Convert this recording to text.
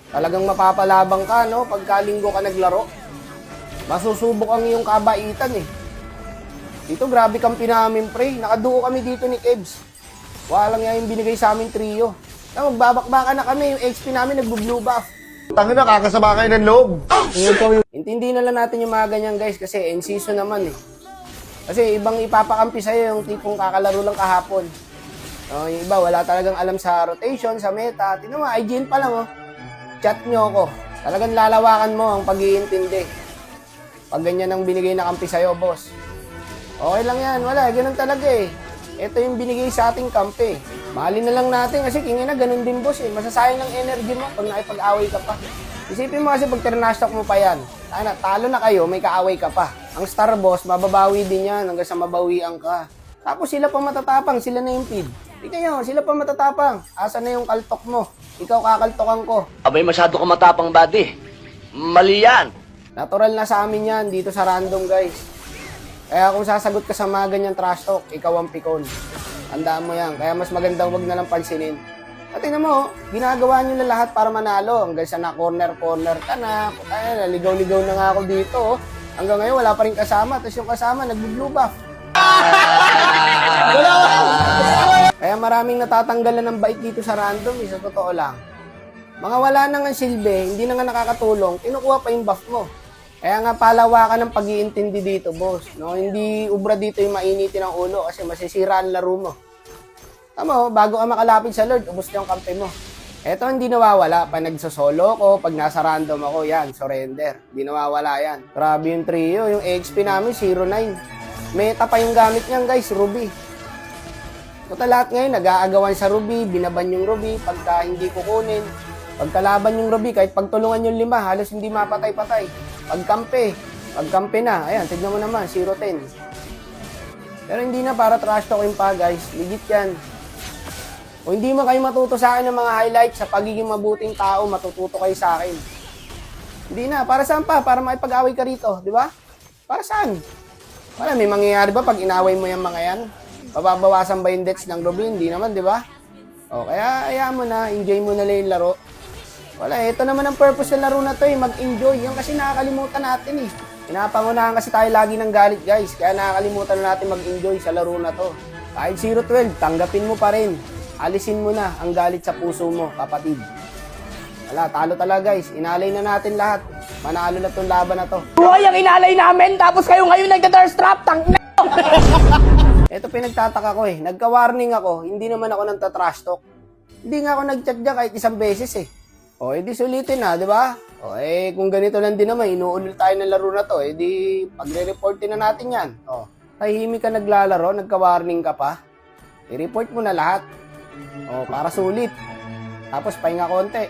Talagang mapapalabang ka, no? Pagka linggo ka naglaro. Masusubok ang iyong kabaitan, eh. Dito, grabe kampi namin, pre. Nakaduo kami dito ni Kebs. Walang nga yung binigay sa amin trio. Magbabakbaka na kami. Yung XP namin nagbo-blue buff. Tangina, kakasama kayo ng loob. Intindi na lang natin yung mga ganyan, guys, kasi end season naman, eh. Kasi ibang ipapakampi sa'yo yung tipong kakalaro lang kahapon. Yung iba, wala talagang alam sa rotation, sa meta. Tingnan mo, IGN pa lang, oh. Chat nyo ako. Talagang lalawakan mo ang pag-iintindi. Pag ganyan ang binigay na kampi sa'yo, boss. Okay lang yan. Wala, ganun talaga, eh. Ito yung binigay sa ating kampi. Mahalin na lang natin kasi kingina, ganun din, boss, eh. Masasayang ng energy mo pag nakipag-away ka pa. Isipin mo kasi pag trash talk mo pa yan. Talo na kayo, may kaaway ka pa. Ang star boss, mababawi din yan hanggang sa mabawian ka. Tapos sila pa matatapang, sila na yung feed. Tingnan nyo, sila pa matatapang. Asa na yung kaltok mo? Ikaw kakaltokan ko. Abay, masyado ka matapang, buddy. Mali yan. Natural na sa amin yan dito sa random, guys. Kaya kung sasagot ka sa mga ganyan trash talk, ikaw ang pikon. Tandaan mo yan. Kaya mas maganda wag na lang pansinin. At tingnan mo, ginagawa nyo na lahat para manalo. Hanggang sa na-corner-corner ka na. Ay, naligaw-ligaw na nga ako dito. Hanggang ngayon, wala pa rin kasama. Tapos yung kasama, nag-blue buff. Kaya maraming natatanggalan ng bait dito sa random, sa totoo lang. Mga wala na nga silbi, hindi na nga nakakatulong, kinukuha pa yung buff mo. Kaya nga palawakan ng pag-iintindi dito, boss. No? Hindi ubra dito yung mainitin ng ulo kasi masisira ang laro mo. Tama, bago ka makalapit sa Lord, ubos na yung kampe mo. Eto hindi nawawala. Pag nagsosolo ko, pag nasa random ako, yan, surrender. Hindi nawawala yan. Grabe yung trio. Yung XP namin, 09. Meta pa yung gamit niyan, guys, Ruby. Total lahat ngayon, nag-aagawan sa Ruby, binaban yung Ruby, pagka hindi kukunin. Pagkalaban yung Ruby, kahit pagtulungan yung 5, halos hindi mapatay-patay. Pagkampi na, ayan, tignan mo naman, 0-10. Pero hindi na para trash talking pa, guys. Legit yan. Kung hindi mo kayo matuto sa akin ng mga highlights sa pagiging mabuting tao, matututo kayo sa akin. Hindi na. Para saan pa? Para makipag-away ka rito, di ba? Para saan? Wala, may mangyayari ba pag inaway mo yung mga yan? Pababawasan ba yung deaths ng Ruby? Hindi naman, di ba? O, kaya hayaan mo na, enjoy mo na lang yung laro. Wala, ito naman ang purpose ng laro na to, mag-enjoy. Yan kasi nakakalimutan natin, eh. Pinapangunahan kasi tayo lagi ng galit, guys. Kaya nakakalimutan na natin mag-enjoy sa laro na to. Kahit 0-12, tanggapin mo pa rin. Alisin mo na ang galit sa puso mo, kapatid. Wala, talo talaga, guys. Inalay na natin lahat. Manalo na tong laban na to. Buhay ang inalay namin, tapos kayo ngayon nagka-darstrap, tangina! Ito pinagtataka ko, eh. Nagka-warning ako, hindi naman ako nang trash talk. Hindi nga ako nag-chat dyan kahit isang beses, eh. O, edi sulitin na, di ba? O, kung ganito lang din naman, inuulit tayo ng laro na to, edi pagre-reportin na natin yan. O, tahimik ka naglalaro, nagka-warning ka pa. I-report mo na lahat. O, para sulit. Tapos, pahinga konti.